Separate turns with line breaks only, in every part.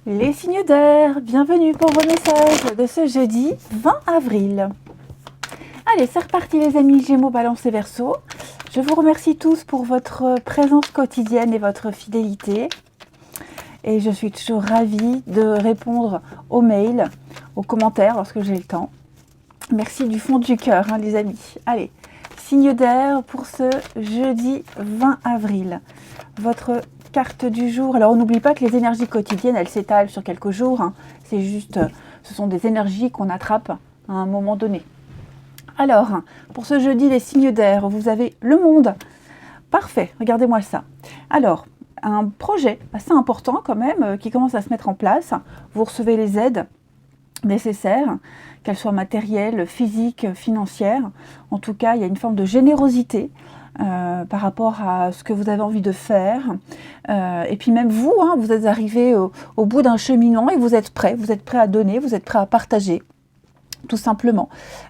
Les signes d'air, bienvenue pour vos messages de ce jeudi 20 avril. Allez, c'est reparti les amis Gémeaux, Balance et Verseau. Je vous remercie tous pour votre présence quotidienne et votre fidélité. Et je suis toujours ravie de répondre aux mails, aux commentaires lorsque j'ai le temps. Merci du fond du cœur, hein, les amis. Allez, signe d'air pour ce jeudi 20 avril. Votre carte du jour. Alors, on n'oublie pas que les énergies quotidiennes, elles s'étalent sur quelques jours. Hein. C'est juste, ce sont des énergies qu'on attrape à un moment donné. Alors, pour ce jeudi, les signes d'air, vous avez le monde. Parfait, regardez-moi ça. Alors, un projet assez important quand même qui commence à se mettre en place. Vous recevez les aides nécessaires, qu'elles soient matérielles, physiques, financières. En tout cas, il y a une forme de générosité par rapport à ce que vous avez envie de faire. Et puis même vous, hein, vous êtes arrivé au bout d'un cheminement et vous êtes prêt à donner, vous êtes prêt à partager. Tout simplement.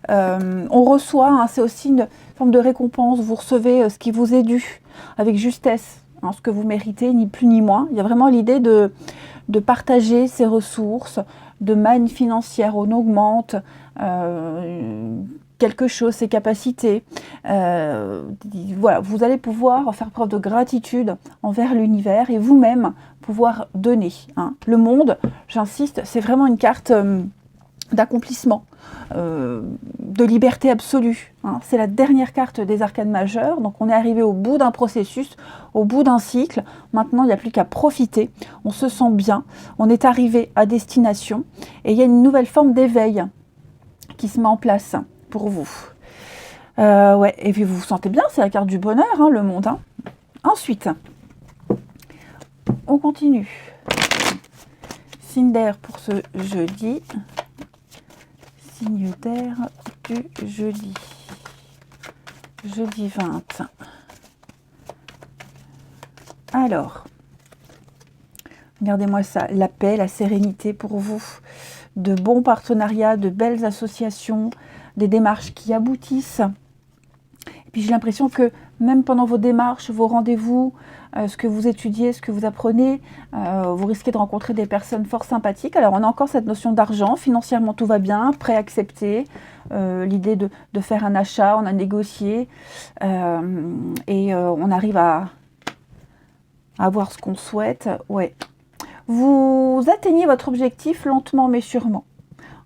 On reçoit, hein, c'est aussi une forme de récompense, vous recevez ce qui vous est dû, avec justesse, hein, ce que vous méritez, ni plus ni moins. Il y a vraiment l'idée de partager ses ressources, de manne financière, on augmente quelque chose, ses capacités. Voilà, vous allez pouvoir faire preuve de gratitude envers l'univers et vous-même pouvoir donner. Hein. Le monde, j'insiste, c'est vraiment une carte d'accomplissement, de liberté absolue. Hein. C'est la dernière carte des arcanes majeures, donc on est arrivé au bout d'un processus, au bout d'un cycle. Maintenant, il n'y a plus qu'à profiter. On se sent bien, on est arrivé à destination et il y a une nouvelle forme d'éveil qui se met en place pour vous. Ouais, et puis vous vous sentez bien, c'est la carte du bonheur, hein, le monde. Hein. Ensuite, on continue. Signe d'air pour ce jeudi. Signe d'air du jeudi. Jeudi 20. Alors, regardez-moi ça, la paix, la sérénité pour vous, de bons partenariats, de belles associations, des démarches qui aboutissent. Et puis j'ai l'impression que même pendant vos démarches, vos rendez-vous, ce que vous étudiez, ce que vous apprenez, vous risquez de rencontrer des personnes fort sympathiques. Alors on a encore cette notion d'argent, financièrement tout va bien, prêt à accepter, l'idée de faire un achat, on a négocié, et on arrive à avoir ce qu'on souhaite. Ouais. Vous atteignez votre objectif lentement mais sûrement.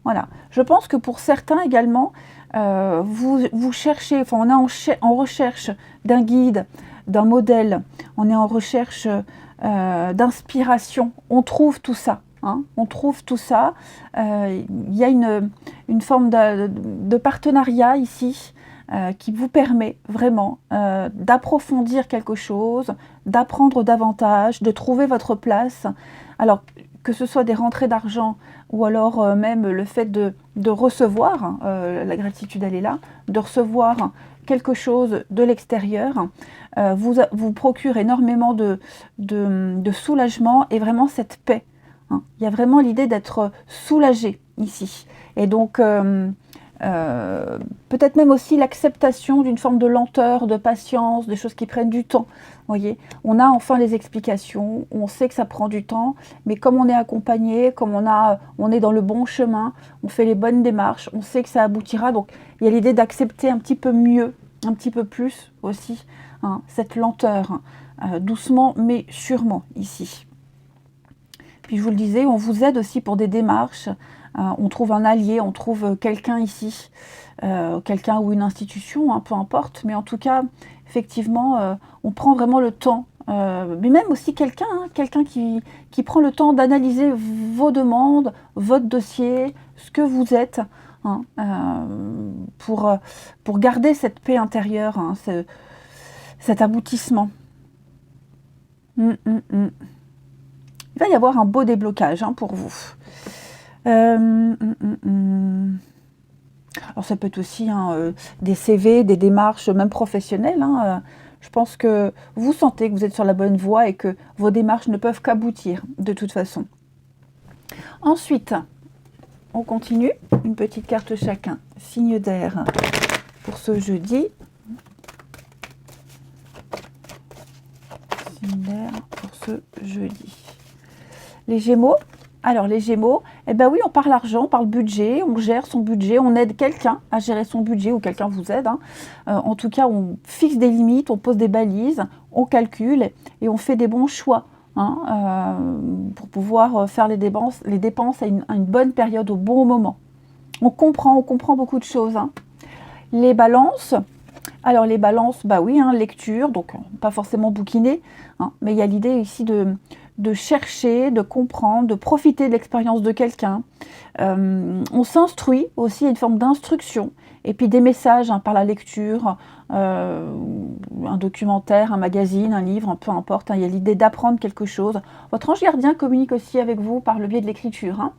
Voilà. Je pense que pour certains également, vous cherchez, enfin on est en recherche d'un guide, d'un modèle, on est en recherche d'inspiration, on trouve tout ça. Hein, on trouve tout ça. Il y a une forme de partenariat ici qui vous permet vraiment d'approfondir quelque chose, d'apprendre davantage, de trouver votre place. Alors, que ce soit des rentrées d'argent ou alors même le fait de recevoir, la gratitude elle est là, de recevoir quelque chose de l'extérieur, vous procure énormément de soulagement et vraiment cette paix. Hein. Il y a vraiment l'idée d'être soulagé ici. Et donc, peut-être même aussi l'acceptation d'une forme de lenteur, de patience, des choses qui prennent du temps. Voyez, on a enfin les explications, on sait que ça prend du temps, mais comme on est accompagné, comme on est dans le bon chemin, on fait les bonnes démarches, on sait que ça aboutira. Donc, il y a l'idée d'accepter un petit peu mieux, un petit peu plus aussi, hein, cette lenteur, doucement mais sûrement ici. Puis je vous le disais, on vous aide aussi pour des démarches. On trouve un allié, on trouve quelqu'un ici, quelqu'un ou une institution, hein, peu importe. Mais en tout cas, effectivement, on prend vraiment le temps. Mais même aussi quelqu'un, hein, quelqu'un qui prend le temps d'analyser vos demandes, votre dossier, ce que vous êtes, hein, pour garder cette paix intérieure, hein, cet aboutissement. Il va y avoir un beau déblocage, hein, pour vous. Alors ça peut être aussi hein, des CV, des démarches même professionnelles. Hein, je pense que vous sentez que vous êtes sur la bonne voie et que vos démarches ne peuvent qu'aboutir de toute façon. Ensuite, on continue. Une petite carte chacun. Signe d'air pour ce jeudi. Signe d'air pour ce jeudi. Les Gémeaux. Alors les Gémeaux, eh ben oui, on parle argent, on parle budget, on gère son budget, on aide quelqu'un à gérer son budget ou quelqu'un vous aide. Hein. En tout cas, on fixe des limites, on pose des balises, on calcule et on fait des bons choix hein, pour pouvoir faire les dépenses à une bonne période, au bon moment. On comprend beaucoup de choses. Hein. Les balances. Alors les balances, bah oui, hein, lecture, donc pas forcément bouquiner, hein, mais il y a l'idée ici de chercher, de comprendre, de profiter de l'expérience de quelqu'un. On s'instruit aussi, il y a une forme d'instruction, et puis des messages hein, par la lecture, un documentaire, un magazine, un livre, peu importe, hein, il y a l'idée d'apprendre quelque chose. Votre ange gardien communique aussi avec vous par le biais de l'écriture. Hein.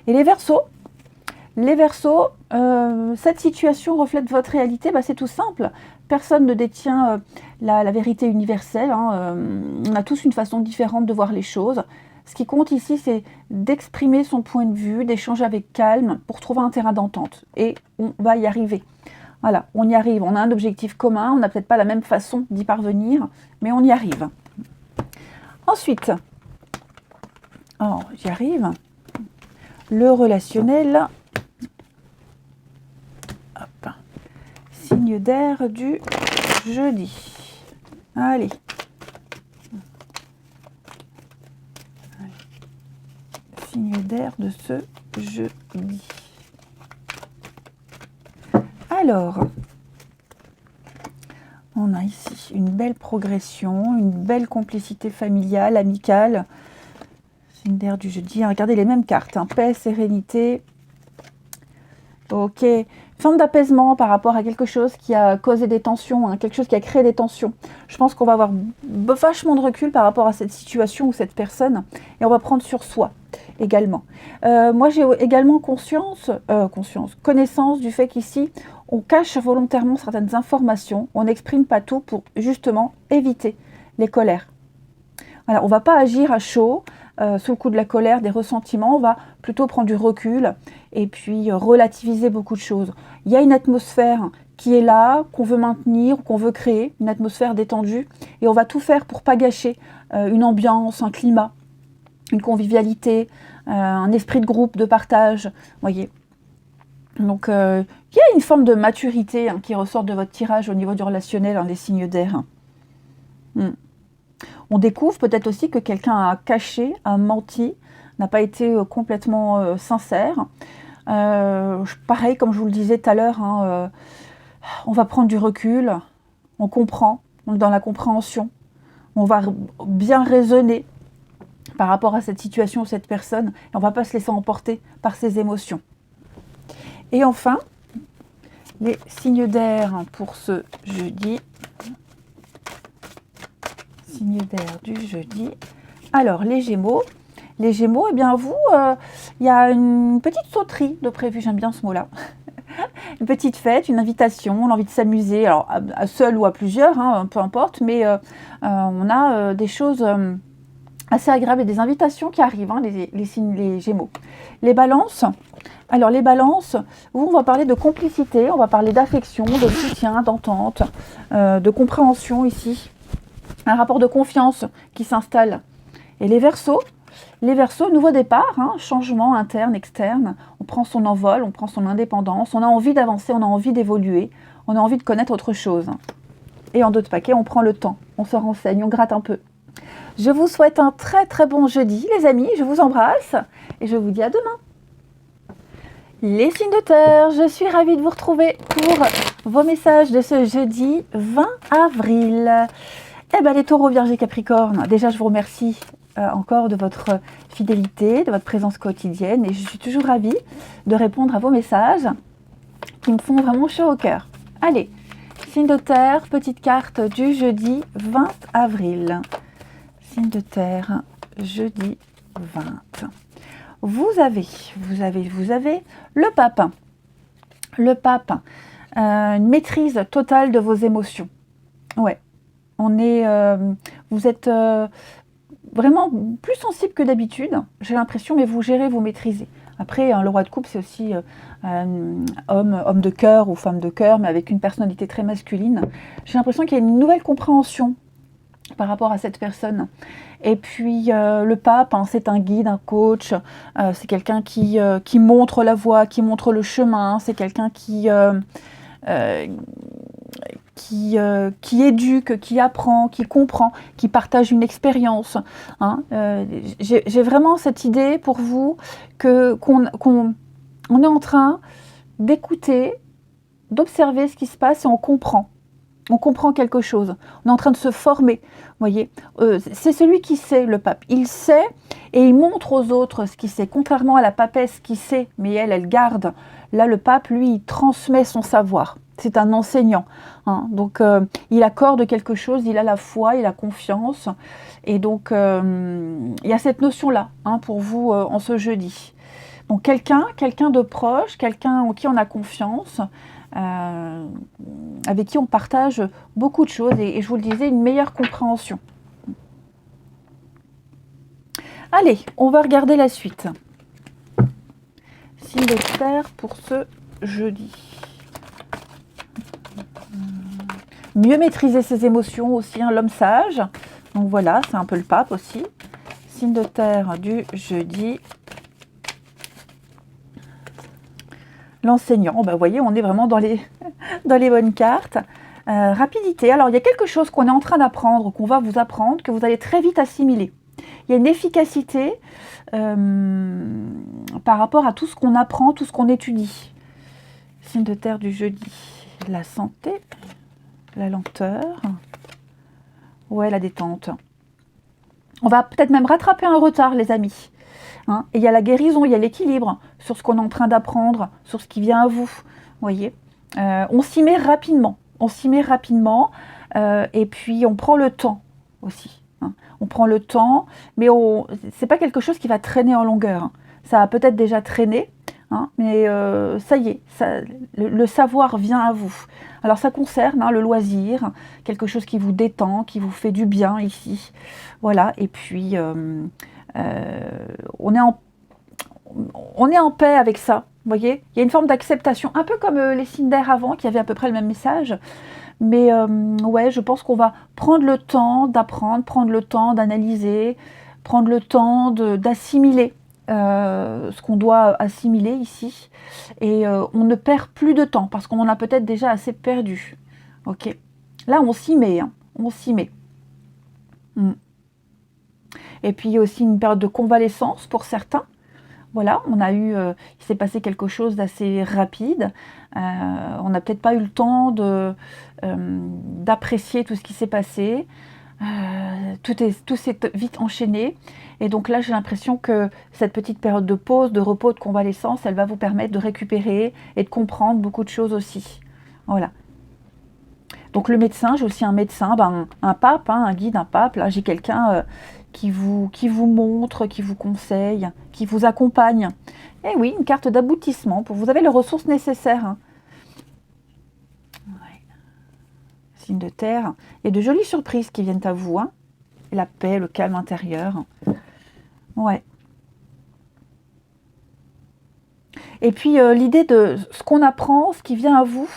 Et les Verseaux, cette situation reflète votre réalité, bah, c'est tout simple. Personne ne détient la vérité universelle. Hein, on a tous une façon différente de voir les choses. Ce qui compte ici, c'est d'exprimer son point de vue, d'échanger avec calme pour trouver un terrain d'entente. Et on va y arriver. Voilà, on y arrive. On a un objectif commun. On n'a peut-être pas la même façon d'y parvenir, mais on y arrive. Ensuite, j'y arrive. Le relationnel. Hop. Signe d'air du jeudi. Allez. Signe d'air de ce jeudi. Alors, on a ici une belle progression, une belle complicité familiale, amicale. Signe d'air du jeudi. Regardez les mêmes cartes. Hein. Paix, sérénité. Ok. Forme d'apaisement par rapport à quelque chose qui a causé des tensions, hein, quelque chose qui a créé des tensions. Je pense qu'on va avoir vachement de recul par rapport à cette situation ou cette personne et on va prendre sur soi également. Moi, j'ai également connaissance du fait qu'ici, on cache volontairement certaines informations, on n'exprime pas tout pour justement éviter les colères. Voilà, on ne va pas agir à chaud, sous le coup de la colère, des ressentiments, on va plutôt prendre du recul et puis relativiser beaucoup de choses. Il y a une atmosphère qui est là, qu'on veut maintenir, qu'on veut créer, une atmosphère détendue, et on va tout faire pour ne pas gâcher une ambiance, un climat, une convivialité, un esprit de groupe, de partage, voyez. Donc, il y a une forme de maturité hein, qui ressort de votre tirage au niveau du relationnel, hein, les signes d'air. On découvre peut-être aussi que quelqu'un a caché, a menti, n'a pas été complètement sincère. Pareil, comme je vous le disais tout à l'heure, hein, on va prendre du recul, on comprend, on est dans la compréhension, on va bien raisonner par rapport à cette situation, cette personne, et on ne va pas se laisser emporter par ses émotions. Et enfin, les signes d'air pour ce jeudi. Signe d'air du jeudi. Alors, les Gémeaux, eh bien vous, il y a une petite sauterie de prévu, j'aime bien ce mot-là. Une petite fête, une invitation, l'envie de s'amuser, alors à seul ou à plusieurs, hein, peu importe, mais on a des choses assez agréables et des invitations qui arrivent, hein, les Gémeaux. Les Balances, alors les Balances, on va parler de complicité, on va parler d'affection, de soutien, d'entente, de compréhension ici. Un rapport de confiance qui s'installe. Et les Verseaux, nouveau départ, hein, changement interne, externe. On prend son envol, on prend son indépendance, on a envie d'avancer, on a envie d'évoluer, on a envie de connaître autre chose. Et en d'autres paquets, on prend le temps, on se renseigne, on gratte un peu. Je vous souhaite un très très bon jeudi, les amis. Je vous embrasse et je vous dis à demain. Les signes de terre, je suis ravie de vous retrouver pour vos messages de ce jeudi 20 avril. Eh bien, les taureaux, vierges et capricornes, déjà, je vous remercie encore de votre fidélité, de votre présence quotidienne. Et je suis toujours ravie de répondre à vos messages qui me font vraiment chaud au cœur. Allez, signe de terre, petite carte du jeudi 20 avril. Signe de terre, jeudi 20. Vous avez le pape. Le pape, une maîtrise totale de vos émotions. Ouais. Vous êtes vraiment plus sensible que d'habitude, j'ai l'impression, mais vous gérez, vous maîtrisez. Après, le roi de coupe, c'est aussi homme de cœur ou femme de cœur, mais avec une personnalité très masculine. J'ai l'impression qu'il y a une nouvelle compréhension par rapport à cette personne. Et puis le pape, hein, c'est un guide, un coach, c'est quelqu'un qui montre la voie, qui montre le chemin, c'est quelqu'un euh, qui éduque, qui apprend, qui comprend, qui partage une expérience. Hein. J'ai vraiment cette idée pour vous qu'on est en train d'écouter, d'observer ce qui se passe et on comprend. On comprend quelque chose. On est en train de se former. Voyez, c'est celui qui sait, le pape. Il sait et il montre aux autres ce qu'il sait. Contrairement à la papesse qui sait, mais elle garde. Là, le pape, lui, il transmet son savoir. C'est un enseignant. Hein. Donc, il accorde quelque chose, il a la foi, il a confiance. Et donc, il y a cette notion-là hein, pour vous en ce jeudi. Donc, quelqu'un de proche, quelqu'un en qui on a confiance, avec qui on partage beaucoup de choses et je vous le disais, une meilleure compréhension. Allez, on va regarder la suite. Signe de terre pour ce jeudi. Mieux maîtriser ses émotions aussi, hein, l'homme sage. Donc voilà, c'est un peu le pape aussi. Signe de terre du jeudi. L'enseignant, vous voyez, on est vraiment dans les bonnes cartes. Rapidité, alors il y a quelque chose qu'on est en train d'apprendre, qu'on va vous apprendre, que vous allez très vite assimiler. Il y a une efficacité par rapport à tout ce qu'on apprend, tout ce qu'on étudie. Signe de terre du jeudi, la santé, la lenteur, ouais, la détente. On va peut-être même rattraper un retard, les amis. Hein, et il y a la guérison, il y a l'équilibre sur ce qu'on est en train d'apprendre, sur ce qui vient à vous. Voyez, on s'y met rapidement. Et puis on prend le temps aussi. Hein. On prend le temps, mais c'est pas quelque chose qui va traîner en longueur. Hein. Ça a peut-être déjà traîné, hein, mais ça y est, le savoir vient à vous. Alors ça concerne hein, le loisir, quelque chose qui vous détend, qui vous fait du bien ici. Voilà, et puis on est en paix avec ça. Vous voyez, il y a une forme d'acceptation, un peu comme les signes d'air avant, qui avaient à peu près le même message. Mais ouais, je pense qu'on va prendre le temps d'apprendre, prendre le temps d'analyser, prendre le temps d'assimiler ce qu'on doit assimiler ici. Et on ne perd plus de temps, parce qu'on en a peut-être déjà assez perdu. Ok. Là, on s'y met, hein, on s'y met. Et puis, il y a aussi une période de convalescence pour certains. Voilà, il s'est passé quelque chose d'assez rapide. On n'a peut-être pas eu le temps d'apprécier tout ce qui s'est passé. Tout s'est vite enchaîné. Et donc là, j'ai l'impression que cette petite période de pause, de repos, de convalescence, elle va vous permettre de récupérer et de comprendre beaucoup de choses aussi. Voilà. Donc le médecin, j'ai aussi un médecin, un pape, hein, un guide, un pape. Là, j'ai quelqu'un qui vous montre, qui vous conseille, qui vous accompagne. Et oui, une carte d'aboutissement. Vous avez les ressources nécessaires. Hein. Ouais. Signe de terre. Il y a de jolies surprises qui viennent à vous. Hein. La paix, le calme intérieur. Ouais. Et puis l'idée de ce qu'on apprend, ce qui vient à vous,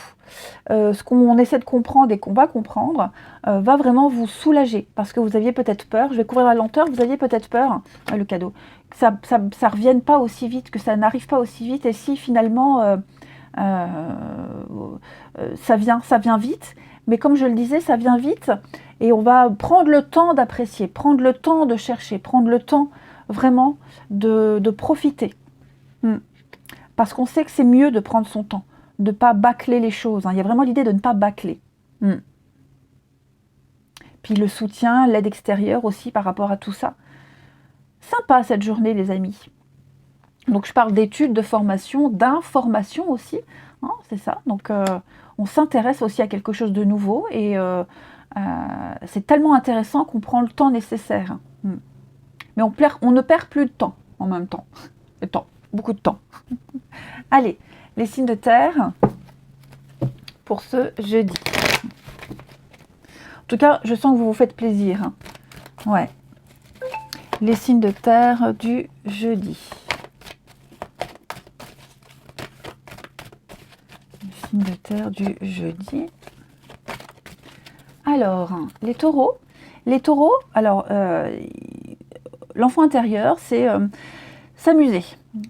ce qu'on essaie de comprendre et qu'on va comprendre, va vraiment vous soulager. Parce que vous aviez peut-être peur, je vais couvrir la lenteur, vous aviez peut-être peur, le cadeau, que ça revienne pas aussi vite, que ça n'arrive pas aussi vite. Et si finalement ça vient vite, mais comme je le disais, ça vient vite et on va prendre le temps d'apprécier, prendre le temps de chercher, prendre le temps vraiment de profiter. Parce qu'on sait que c'est mieux de prendre son temps, de ne pas bâcler les choses. Hein. Il y a vraiment l'idée de ne pas bâcler. Puis le soutien, l'aide extérieure aussi par rapport à tout ça. Sympa cette journée, les amis. Donc je parle d'études, de formation, d'information aussi. Hein, c'est ça. Donc on s'intéresse aussi à quelque chose de nouveau et c'est tellement intéressant qu'on prend le temps nécessaire. Mais on ne perd plus de temps en même temps. Le temps, beaucoup de temps. Allez, les signes de terre pour ce jeudi. En tout cas, je sens que vous vous faites plaisir. Hein. Ouais. Les signes de terre du jeudi. Les signes de terre du jeudi. Alors, les taureaux, Les taureaux, alors, l'enfant intérieur, c'est s'amuser,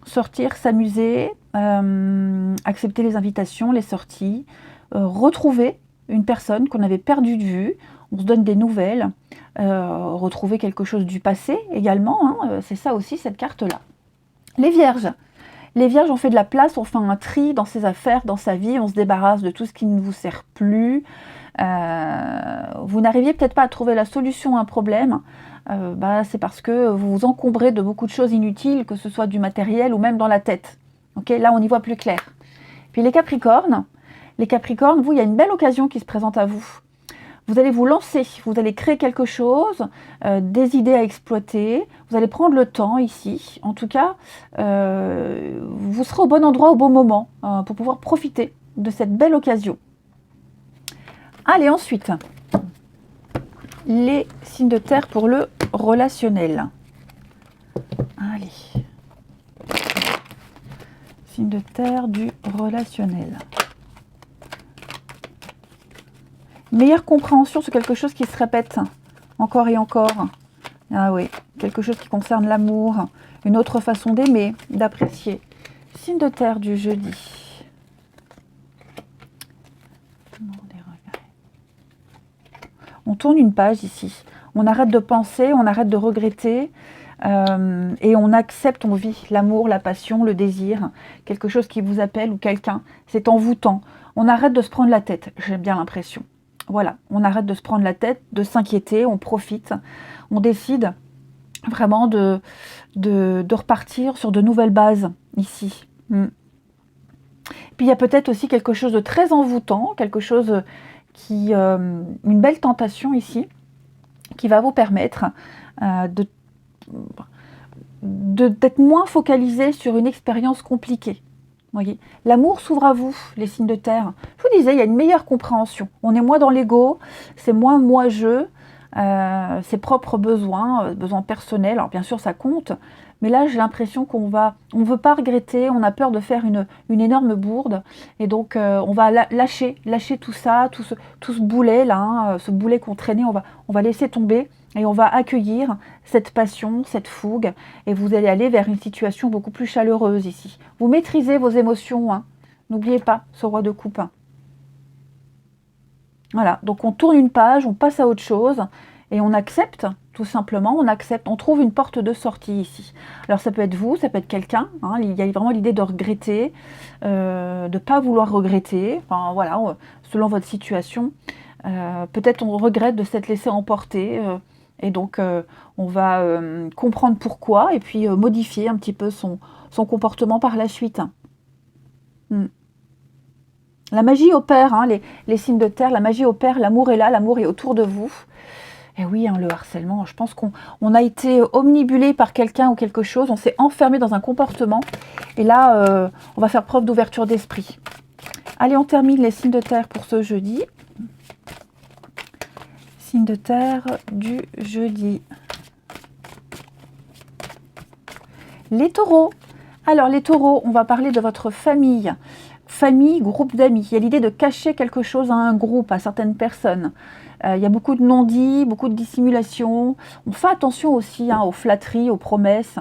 sortir, s'amuser, accepter les invitations, les sorties, retrouver une personne qu'on avait perdue de vue, on se donne des nouvelles, retrouver quelque chose du passé également, hein, c'est ça aussi cette carte-là. Les vierges. Les vierges, on fait de la place, on fait un tri dans ses affaires, dans sa vie, on se débarrasse de tout ce qui ne vous sert plus. Vous n'arriviez peut-être pas à trouver la solution à un problème, c'est parce que vous vous encombrez de beaucoup de choses inutiles, que ce soit du matériel ou même dans la tête. Okay, là, on y voit plus clair. Puis les Capricornes, vous, il y a une belle occasion qui se présente à vous. Vous allez vous lancer, vous allez créer quelque chose, des idées à exploiter, vous allez prendre le temps ici. En tout cas, vous serez au bon endroit au bon moment pour pouvoir profiter de cette belle occasion. Allez, ensuite, les signes de terre pour le relationnel. Allez. Signes de terre du relationnel. Meilleure compréhension sur quelque chose qui se répète encore et encore. Ah oui, quelque chose qui concerne l'amour, une autre façon d'aimer, d'apprécier. Signe de terre du jeudi. On tourne une page ici. On arrête de penser, on arrête de regretter et on accepte, on vit l'amour, la passion, le désir, quelque chose qui vous appelle ou quelqu'un. C'est envoûtant. On arrête de se prendre la tête, j'ai bien l'impression. Voilà, on arrête de se prendre la tête, de s'inquiéter, on profite, on décide vraiment de repartir sur de nouvelles bases ici. Puis il y a peut-être aussi quelque chose de très envoûtant, quelque chose qui, une belle tentation ici, qui va vous permettre d'être moins focalisé sur une expérience compliquée. Voyez, l'amour s'ouvre à vous, les signes de terre. Je vous disais, il y a une meilleure compréhension. On est moins dans l'ego, c'est moins moi-je, ses propres besoins, besoins personnels. Alors bien sûr, ça compte, mais là, j'ai l'impression on ne veut pas regretter, on a peur de faire une énorme bourde, et donc on va lâcher tout ça, tout ce boulet là, hein, ce boulet qu'on traînait, on va laisser tomber. Et on va accueillir cette passion, cette fougue, et vous allez aller vers une situation beaucoup plus chaleureuse ici. Vous maîtrisez vos émotions, hein. N'oubliez pas ce roi de coupe. Voilà, donc on tourne une page, on passe à autre chose, et on accepte, tout simplement, on trouve une porte de sortie ici. Alors ça peut être vous, ça peut être quelqu'un, hein, il y a vraiment l'idée de regretter, de ne pas vouloir regretter, enfin voilà, selon votre situation. Peut-être on regrette de s'être laissé emporter, et donc on va comprendre pourquoi et puis modifier un petit peu son comportement par la suite. La magie opère, hein, les signes de terre, la magie opère, l'amour est là, l'amour est autour de vous. Et oui, hein, le harcèlement, je pense qu'on a été omnibulé par quelqu'un ou quelque chose, on s'est enfermé dans un comportement, et là on va faire preuve d'ouverture d'esprit. Allez, on termine les signes de terre pour ce jeudi. Signe de terre du jeudi. Les taureaux. Alors les taureaux, on va parler de votre famille. Famille, groupe d'amis. Il y a l'idée de cacher quelque chose à un groupe, à certaines personnes. Il y a beaucoup de non-dits, beaucoup de dissimulation. On fait attention aussi aux flatteries, aux promesses.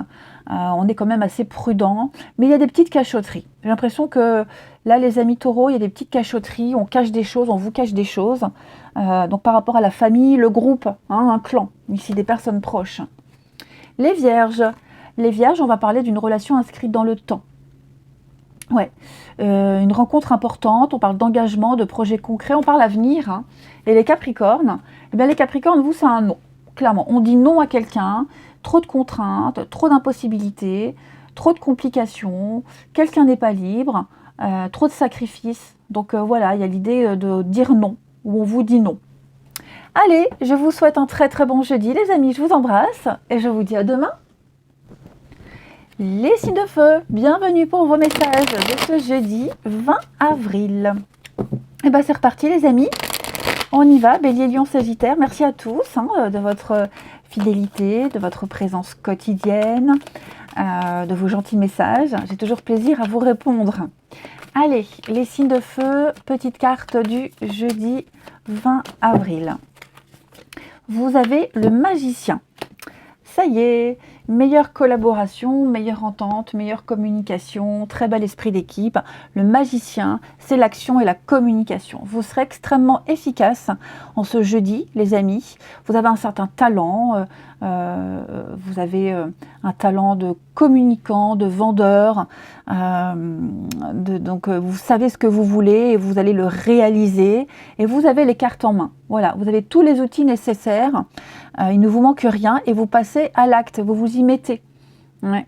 On est quand même assez prudent. Mais il y a des petites cachotteries. J'ai l'impression que là, les amis taureaux, il y a des petites cachotteries. On cache des choses, on vous cache des choses. Donc par rapport à la famille, le groupe, hein, un clan, ici des personnes proches. Les vierges. Les vierges, on va parler d'une relation inscrite dans le temps. Ouais, une rencontre importante, on parle d'engagement, de projets concrets, on parle avenir. Hein. Et les capricornes, eh bien les capricornes, vous, c'est un non. Clairement, on dit non à quelqu'un, trop de contraintes, trop d'impossibilités, trop de complications, quelqu'un n'est pas libre, trop de sacrifices. Donc voilà, il y a l'idée de dire non, ou on vous dit non. Allez, je vous souhaite un très très bon jeudi, les amis, je vous embrasse, et je vous dis à demain. Les signes de feu, bienvenue pour vos messages de ce jeudi 20 avril. Et bien c'est reparti les amis, on y va, Bélier, Lion, Sagittaire, merci à tous de votre fidélité, de votre présence quotidienne, de vos gentils messages, j'ai toujours plaisir à vous répondre. Allez, les signes de feu, petite carte du jeudi 20 avril. vous avez le magicien. Ça y est, meilleure collaboration, meilleure entente, meilleure communication, très bel esprit d'équipe. Le magicien, c'est l'action et la communication. Vous serez extrêmement efficace en ce jeudi, les amis. Vous avez un certain talent, vous avez un talent de communicant, de vendeur. Donc, vous savez ce que vous voulez et vous allez le réaliser. Et vous avez les cartes en main. Voilà, vous avez tous les outils nécessaires. Il ne vous manque rien et vous passez à l'acte, vous vous y mettez. Ouais.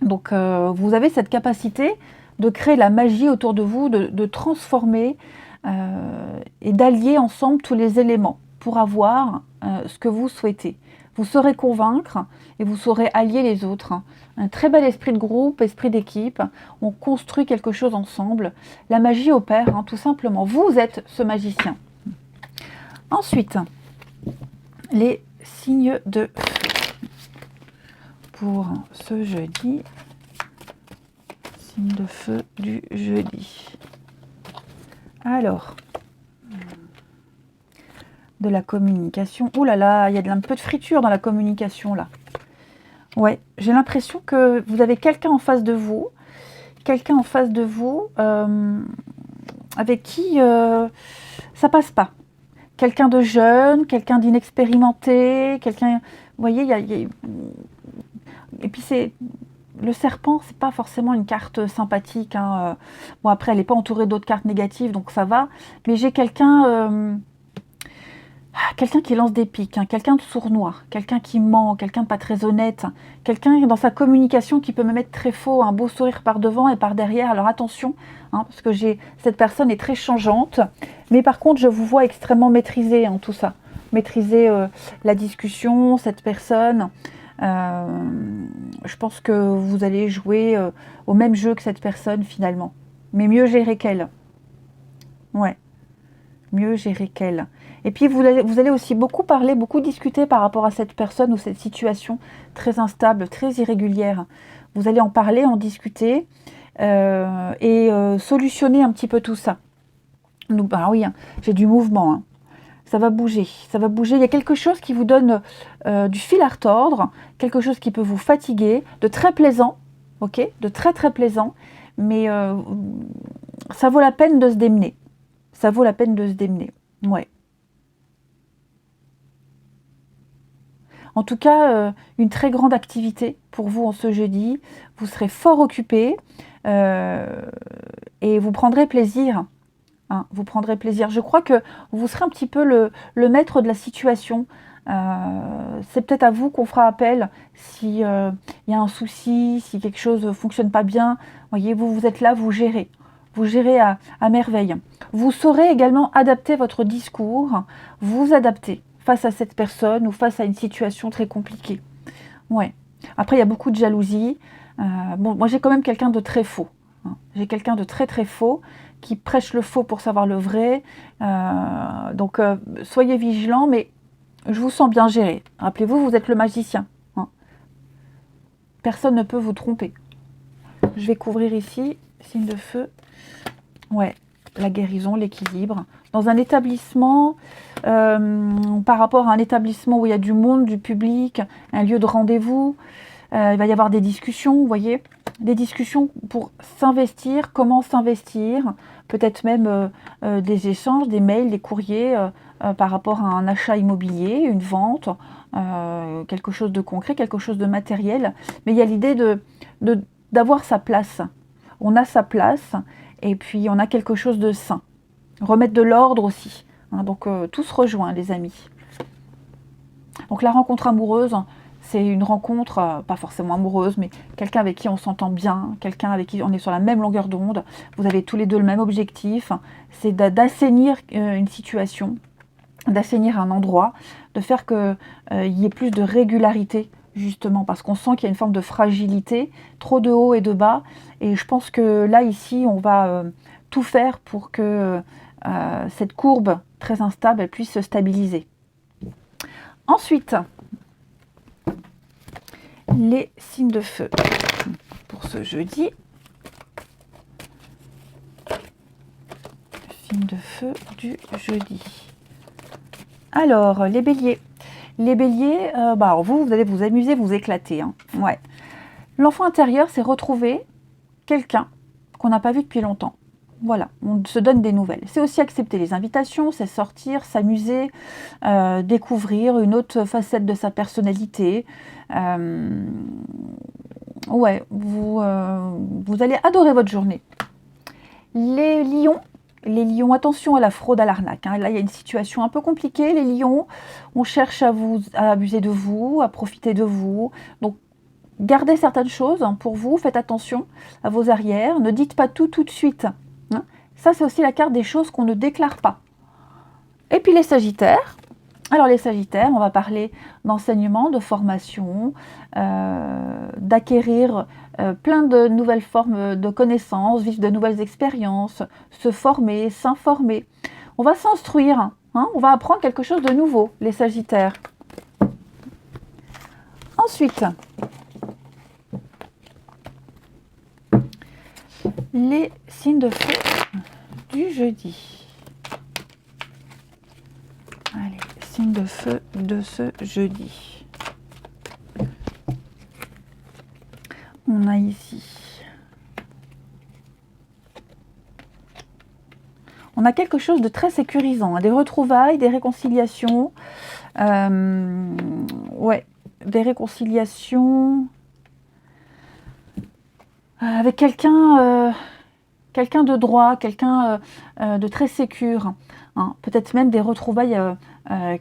Donc, vous avez cette capacité de créer la magie autour de vous, de transformer et d'allier ensemble tous les éléments pour avoir ce que vous souhaitez. Vous saurez convaincre et vous saurez allier les autres. Un très bel esprit de groupe, esprit d'équipe. On construit quelque chose ensemble. La magie opère, tout simplement. Vous êtes ce magicien. Ensuite, les signes de feu pour ce jeudi. Signe de feu du jeudi. Alors, de la communication. Ouh là là, il y a un peu de friture dans la communication là. Ouais, j'ai l'impression que vous avez quelqu'un en face de vous. Quelqu'un en face de vous avec qui ça passe pas. Quelqu'un de jeune, quelqu'un d'inexpérimenté, quelqu'un... Vous voyez, et puis c'est... Le serpent, c'est pas forcément une carte sympathique. Bon, après, elle n'est pas entourée d'autres cartes négatives, donc ça va. Mais j'ai quelqu'un qui lance des piques, quelqu'un de sournois, quelqu'un qui ment, quelqu'un de pas très honnête, quelqu'un dans sa communication qui peut me mettre très faux, un beau sourire par devant et par derrière. Alors attention, parce que cette personne est très changeante. Mais par contre, je vous vois extrêmement maîtriser tout ça. Maîtriser la discussion, cette personne... je pense que vous allez jouer au même jeu que cette personne finalement, mais mieux gérer qu'elle. Ouais, mieux gérer qu'elle. Et puis vous allez aussi beaucoup parler, beaucoup discuter par rapport à cette personne ou cette situation très instable, très irrégulière. Vous allez en parler, en discuter et solutionner un petit peu tout ça. Donc, bah oui, j'ai du mouvement. Ça va bouger, ça va bouger. Il y a quelque chose qui vous donne du fil à retordre, quelque chose qui peut vous fatiguer, de très plaisant, ok, de très très plaisant, mais ça vaut la peine de se démener. Ça vaut la peine de se démener, ouais. En tout cas, une très grande activité pour vous en ce jeudi. Vous serez fort occupé et vous prendrez plaisir. Vous prendrez plaisir. Je crois que vous serez un petit peu le maître de la situation. C'est peut-être à vous qu'on fera appel s'il y a un souci, si quelque chose ne fonctionne pas bien. Voyez, vous êtes là, vous gérez. Vous gérez à merveille. Vous saurez également adapter votre discours, vous adapter face à cette personne ou face à une situation très compliquée. Ouais. Après, il y a beaucoup de jalousie. Bon, moi, j'ai quand même quelqu'un de très faux. J'ai quelqu'un de très très faux qui prêche le faux pour savoir le vrai. Donc, soyez vigilants, mais je vous sens bien géré. Rappelez-vous, vous êtes le magicien. Personne ne peut vous tromper. Je vais couvrir ici, signe de feu. Ouais, la guérison, l'équilibre. Dans un établissement, par rapport à un établissement où il y a du monde, du public, un lieu de rendez-vous, il va y avoir des discussions, vous voyez, des discussions pour s'investir, comment s'investir, peut-être même des échanges, des mails, des courriers par rapport à un achat immobilier, une vente, quelque chose de concret, quelque chose de matériel. Mais il y a l'idée d'avoir sa place. On a sa place et puis on a quelque chose de sain. Remettre de l'ordre aussi. Donc tout se rejoint, les amis. Donc la rencontre amoureuse, c'est une rencontre, pas forcément amoureuse, mais quelqu'un avec qui on s'entend bien, quelqu'un avec qui on est sur la même longueur d'onde. Vous avez tous les deux le même objectif, c'est d'assainir une situation, d'assainir un endroit, de faire qu'il y ait plus de régularité, justement, parce qu'on sent qu'il y a une forme de fragilité, trop de haut et de bas. Et je pense que là, ici, on va tout faire pour que cette courbe très instable, elle puisse se stabiliser. Ensuite, les signes de feu pour ce jeudi. Signe de feu du jeudi. Alors, les béliers. Les béliers, alors vous allez vous amuser, vous éclater. Hein. Ouais. L'enfant intérieur, c'est retrouver quelqu'un qu'on n'a pas vu depuis longtemps. Voilà, on se donne des nouvelles. C'est aussi accepter les invitations, c'est sortir, s'amuser, découvrir une autre facette de sa personnalité. Ouais, vous allez adorer votre journée. Les lions, attention à la fraude, à l'arnaque. Hein. Là, il y a une situation un peu compliquée. Les lions, on cherche à abuser de vous, à profiter de vous. Donc, gardez certaines choses pour vous. Faites attention à vos arrières. Ne dites pas tout de suite. Hein. Ça, c'est aussi la carte des choses qu'on ne déclare pas. Et puis les sagittaires. Alors les sagittaires, on va parler d'enseignement, de formation, d'acquérir plein de nouvelles formes de connaissances, vivre de nouvelles expériences, se former, s'informer. On va s'instruire, hein, on va apprendre quelque chose de nouveau, les sagittaires. Ensuite, les signes de feu du jeudi. Allez, signe de feu de ce jeudi. On a ici. On a quelque chose de très sécurisant, hein, des retrouvailles, des réconciliations. Ouais, des réconciliations avec quelqu'un de droit, quelqu'un de très sécure. Hein, peut-être même des retrouvailles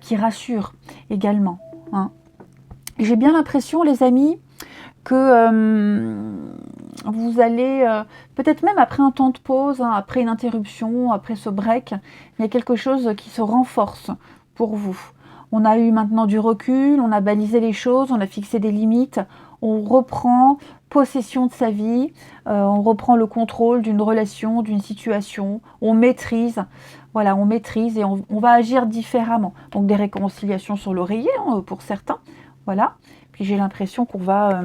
qui rassurent également. Hein. J'ai bien l'impression, les amis, que vous allez, peut-être même après un temps de pause, hein, après une interruption, après ce break, il y a quelque chose qui se renforce pour vous. On a eu maintenant du recul, on a balisé les choses, on a fixé des limites, on reprend possession de sa vie, on reprend le contrôle d'une relation, d'une situation, on maîtrise, voilà, on maîtrise et on va agir différemment. Donc des réconciliations sur l'oreiller, hein, pour certains, voilà. Puis j'ai l'impression qu'on va,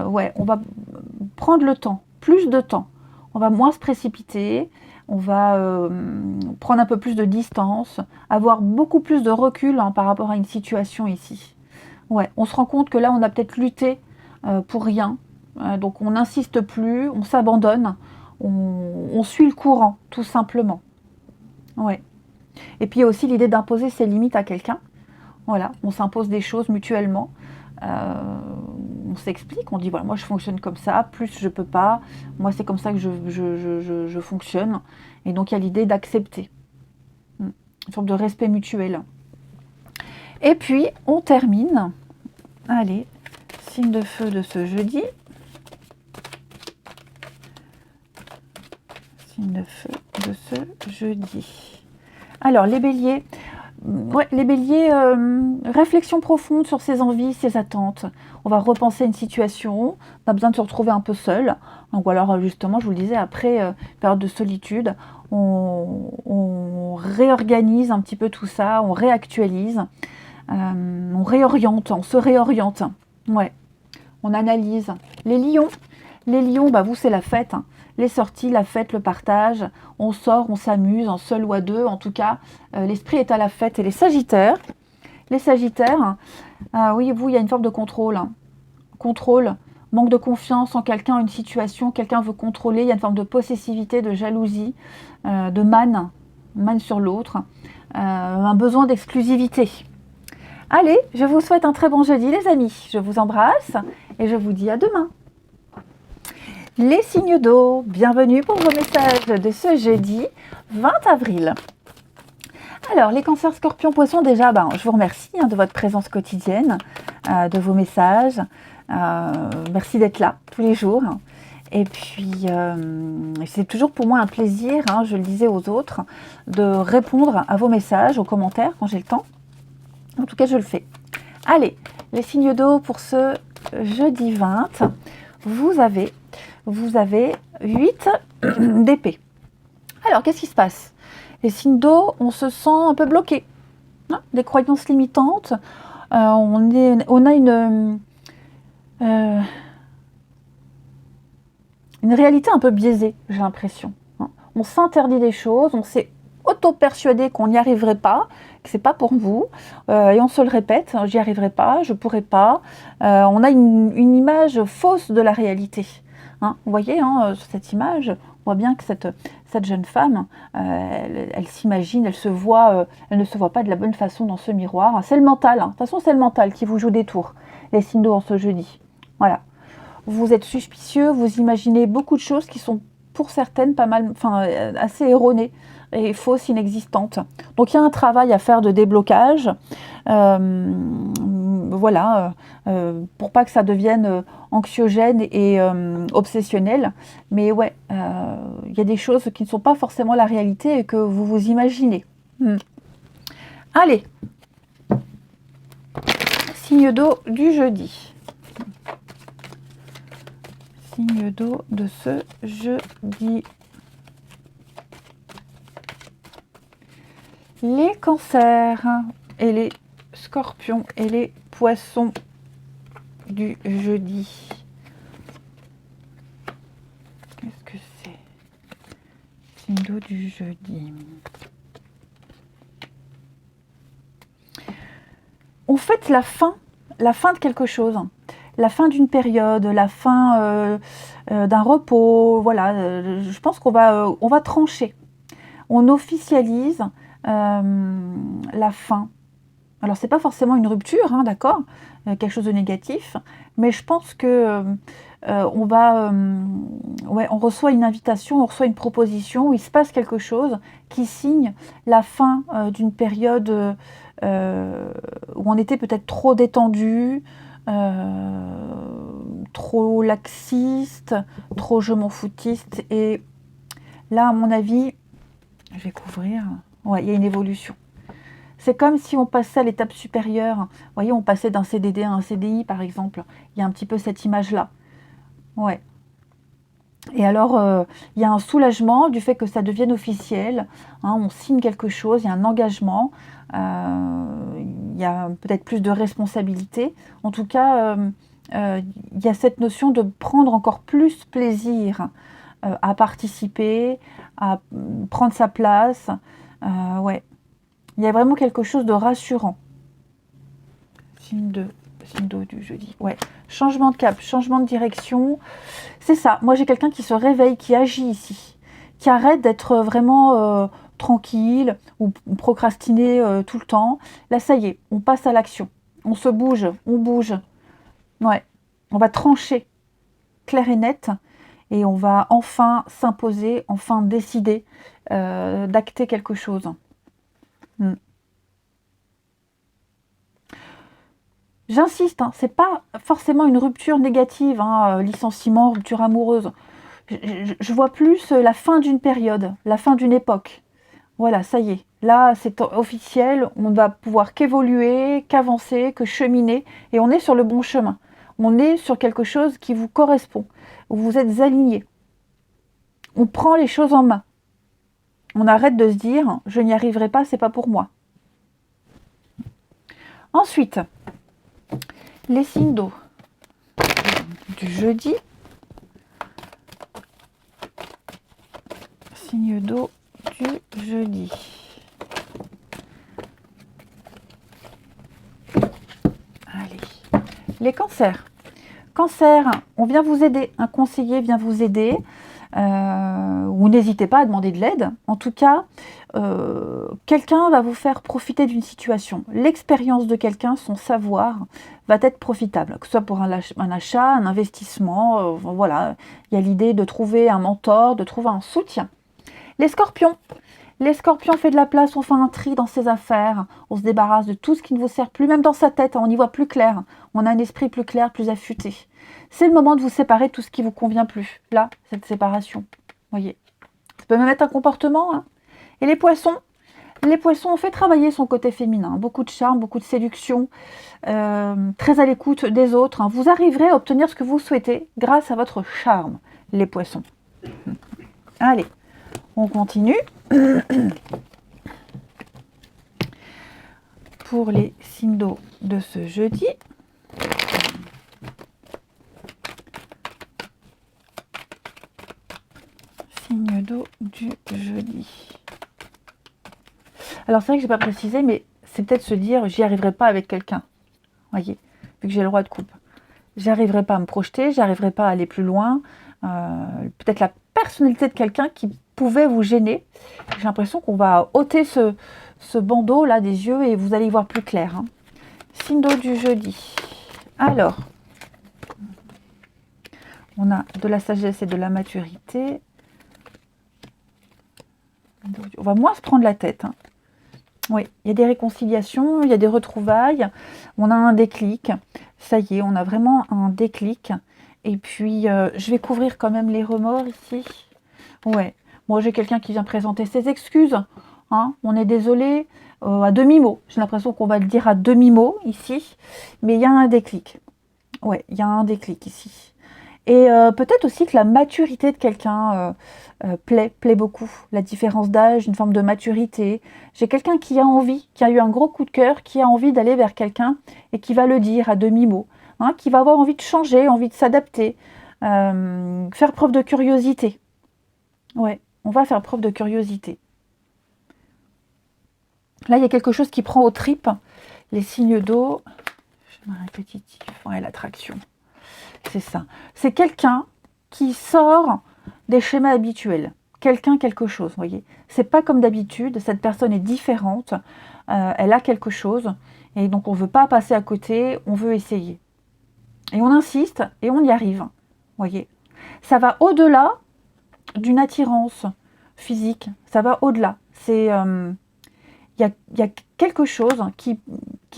ouais, on va prendre le temps, plus de temps. On va moins se précipiter, on va prendre un peu plus de distance, avoir beaucoup plus de recul, hein, par rapport à une situation ici. Ouais, on se rend compte que là, on a peut-être lutté pour rien. Donc on n'insiste plus, on s'abandonne, on suit le courant, tout simplement. Ouais. Et puis il y a aussi l'idée d'imposer ses limites à quelqu'un. Voilà, on s'impose des choses mutuellement. On s'explique, on dit voilà, moi je fonctionne comme ça, plus je peux pas, moi c'est comme ça que je fonctionne. Et donc il y a l'idée d'accepter. Une forme de respect mutuel. Et puis on termine. Allez, signe de feu de ce jeudi. Signe de feu de ce jeudi. Alors les béliers. Ouais, les béliers, réflexion profonde sur ses envies, ses attentes. On va repenser une situation, on a besoin de se retrouver un peu seul. Donc, ou alors justement, je vous le disais, après période de solitude, on réorganise un petit peu tout ça, on réactualise, on réoriente, on se réoriente. Ouais, on analyse. Les lions, bah vous c'est la fête, hein. Les sorties, la fête, le partage, on sort, on s'amuse, en seul ou à deux, en tout cas, l'esprit est à la fête. Et les sagittaires, oui, vous, il y a une forme de contrôle. Hein. Contrôle, manque de confiance en quelqu'un, une situation, quelqu'un veut contrôler, il y a une forme de possessivité, de jalousie, de manne sur l'autre, un besoin d'exclusivité. Allez, je vous souhaite un très bon jeudi, les amis. Je vous embrasse et je vous dis à demain. Les signes d'eau, bienvenue pour vos messages de ce jeudi 20 avril. Alors, les cancers, scorpions, poissons, déjà, je vous remercie de votre présence quotidienne, de vos messages. Merci d'être là tous les jours. Et puis, c'est toujours pour moi un plaisir, je le disais aux autres, de répondre à vos messages, aux commentaires quand j'ai le temps. En tout cas, je le fais. Allez, les signes d'eau pour ce jeudi 20. Vous avez 8 d'épée. Alors, qu'est-ce qui se passe? Les signes d'eau, on se sent un peu bloqué. Hein, des croyances limitantes. On a une réalité un peu biaisée, j'ai l'impression. Hein. On s'interdit des choses, on sait auto-persuadé qu'on n'y arriverait pas, que c'est pas pour vous, et on se le répète, j'y arriverai pas, je pourrai pas. On a une image fausse de la réalité. Hein, vous voyez, hein, sur cette image, on voit bien que cette jeune femme, elle s'imagine, elle ne se voit pas de la bonne façon dans ce miroir. C'est le mental, hein. De toute façon, c'est le mental qui vous joue des tours, les signes d'eau en ce jeudi. Voilà. Vous êtes suspicieux, vous imaginez beaucoup de choses qui sont pour certaines pas mal, enfin assez erronées et fausses, inexistantes. Donc il y a un travail à faire de déblocage, voilà, pour pas que ça devienne anxiogène et obsessionnel. Mais ouais, il y a des choses qui ne sont pas forcément la réalité et que vous vous imaginez. Allez, signe d'eau du jeudi. Signe d'eau de ce jeudi. Les cancers et les scorpions et les poissons du jeudi. Qu'est-ce que c'est? Signe d'eau du jeudi. On fête la fin de quelque chose. La fin d'une période, la fin d'un repos, voilà. Je pense qu'on va trancher. On officialise la fin. Alors, c'est pas forcément une rupture, hein, d'accord, quelque chose de négatif, mais je pense que on reçoit une invitation, on reçoit une proposition où il se passe quelque chose qui signe la fin d'une période où on était peut-être trop détendu, trop laxiste, trop je m'en foutiste. Et là, à mon avis, je vais couvrir. Ouais, il y a une évolution. C'est comme si on passait à l'étape supérieure. Vous voyez, on passait d'un CDD à un CDI, par exemple. Il y a un petit peu cette image-là. Ouais. Et alors, il y a un soulagement du fait que ça devienne officiel. Hein, on signe quelque chose, il y a un engagement. Il y a peut-être plus de responsabilité. En tout cas, il y a cette notion de prendre encore plus plaisir à participer, à prendre sa place. Ouais. Il y a vraiment quelque chose de rassurant. Signe d'eau du jeudi. Ouais. Changement de cap, changement de direction. C'est ça. Moi, j'ai quelqu'un qui se réveille, qui agit ici, qui arrête d'être vraiment tranquille ou procrastiner tout le temps. Là, ça y est, on passe à l'action. On se bouge, on bouge. Ouais. On va trancher clair et net et on va enfin s'imposer, enfin décider d'acter quelque chose. J'insiste, hein, c'est pas forcément une rupture négative, hein, licenciement, rupture amoureuse. Je vois plus la fin d'une période, la fin d'une époque. Voilà, ça y est. Là, c'est officiel, on ne va pouvoir qu'évoluer, qu'avancer, que cheminer, et on est sur le bon chemin. On est sur quelque chose qui vous correspond, où vous êtes aligné. On prend les choses en main. On arrête de se dire, je n'y arriverai pas, c'est pas pour moi. Ensuite, les signes d'eau du jeudi. Signe d'eau du jeudi. Allez. Les cancers. Cancer, on vient vous aider. Un conseiller vient vous aider. Ou n'hésitez pas à demander de l'aide. En tout cas, quelqu'un va vous faire profiter d'une situation. L'expérience de quelqu'un, son savoir, va être profitable, que ce soit pour un achat, un investissement. Voilà, il y a l'idée de trouver un mentor, de trouver un soutien. Les scorpions. Les scorpions, on fait de la place, on fait un tri dans ses affaires, on se débarrasse de tout ce qui ne vous sert plus, même dans sa tête, on y voit plus clair, on a un esprit plus clair, plus affûté. C'est le moment de vous séparer de tout ce qui ne vous convient plus. Là, cette séparation, voyez. Ça peut même être un comportement. Hein. Et les poissons, on fait travailler son côté féminin. Beaucoup de charme, beaucoup de séduction, très à l'écoute des autres. Hein. Vous arriverez à obtenir ce que vous souhaitez grâce à votre charme, les poissons. Allez, on continue. Pour les signes d'eau de ce jeudi. Signe d'eau du jeudi. Alors c'est vrai que j'ai pas précisé, mais c'est peut-être se dire, j'y arriverai pas avec quelqu'un. Voyez, vu que j'ai le roi de coupe. J'arriverai pas à me projeter, j'arriverai pas à aller plus loin. Peut-être la personnalité de quelqu'un qui pouvait vous gêner. J'ai l'impression qu'on va ôter ce bandeau là des yeux et vous allez y voir plus clair. Hein. Signe d'eau du jeudi. Alors, on a de la sagesse et de la maturité. On va moins se prendre la tête. Hein. Oui, il y a des réconciliations, il y a des retrouvailles, on a un déclic. Ça y est, on a vraiment un déclic. Et puis, je vais couvrir quand même les remords ici. Ouais, moi j'ai quelqu'un qui vient présenter ses excuses. Hein. On est désolé, à demi-mot. J'ai l'impression qu'on va le dire à demi-mot ici. Mais il y a un déclic. Ouais, il y a un déclic ici. Et peut-être aussi que la maturité de quelqu'un plaît beaucoup. La différence d'âge, une forme de maturité. J'ai quelqu'un qui a envie, qui a eu un gros coup de cœur, qui a envie d'aller vers quelqu'un et qui va le dire à demi-mot. Hein, qui va avoir envie de changer, envie de s'adapter, faire preuve de curiosité. Ouais, on va faire preuve de curiosité. Là, il y a quelque chose qui prend aux tripes. Les signes d'eau. Je mets un répétitif. Ouais, l'attraction. C'est ça. C'est quelqu'un qui sort des schémas habituels. Quelqu'un, quelque chose, vous voyez. C'est pas comme d'habitude. Cette personne est différente. Elle a quelque chose. Et donc, on ne veut pas passer à côté. On veut essayer. Et on insiste et on y arrive. Vous voyez. Ça va au-delà d'une attirance physique. Ça va au-delà. C'est... il y a quelque chose qui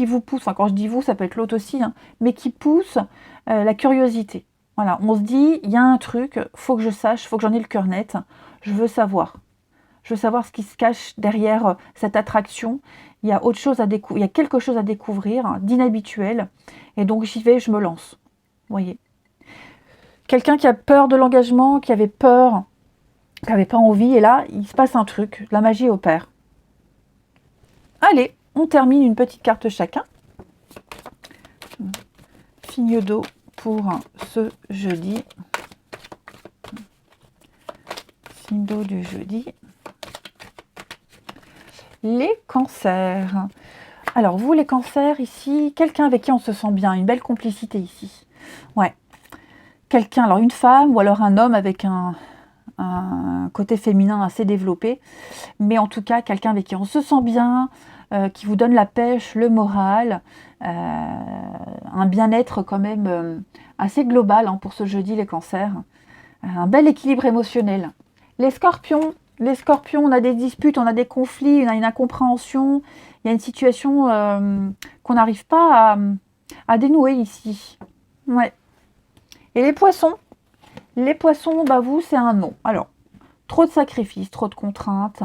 vous pousse, enfin, quand je dis vous, ça peut être l'autre aussi, hein, mais qui pousse la curiosité. Voilà, on se dit, il y a un truc, faut que je sache, faut que j'en ai le cœur net, je veux savoir. Je veux savoir ce qui se cache derrière cette attraction. Il y a autre chose à découvrir, il y a quelque chose à découvrir, hein, d'inhabituel, et donc j'y vais, je me lance. Vous voyez. Quelqu'un qui a peur de l'engagement, qui avait peur, qui n'avait pas envie, et là, il se passe un truc, la magie opère. Allez, on termine une petite carte chacun. Signe d'eau pour ce jeudi. Signe d'eau du jeudi. Les cancers. Alors, vous, les cancers, ici, quelqu'un avec qui on se sent bien, une belle complicité ici. Ouais. Quelqu'un, alors une femme ou alors un homme avec un côté féminin assez développé. Mais en tout cas, quelqu'un avec qui on se sent bien, qui vous donne la pêche, le moral, un bien-être quand même assez global hein, pour ce jeudi, les cancers. Un bel équilibre émotionnel. Les scorpions, on a des disputes, on a des conflits, on a une incompréhension, il y a une situation qu'on n'arrive pas à dénouer ici. Ouais. Et les poissons, bah vous, c'est un non. Alors, trop de sacrifices, trop de contraintes,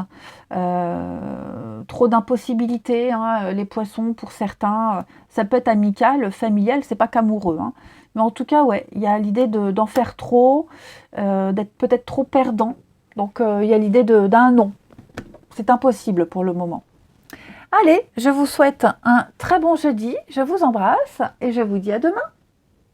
trop d'impossibilités. Hein, les poissons, pour certains, ça peut être amical, familial, c'est pas qu'amoureux. Hein. Mais en tout cas, ouais, il y a l'idée d'en faire trop, d'être peut-être trop perdant. Donc, il y a l'idée d'un non. C'est impossible pour le moment. Allez, je vous souhaite un très bon jeudi. Je vous embrasse et je vous dis à demain.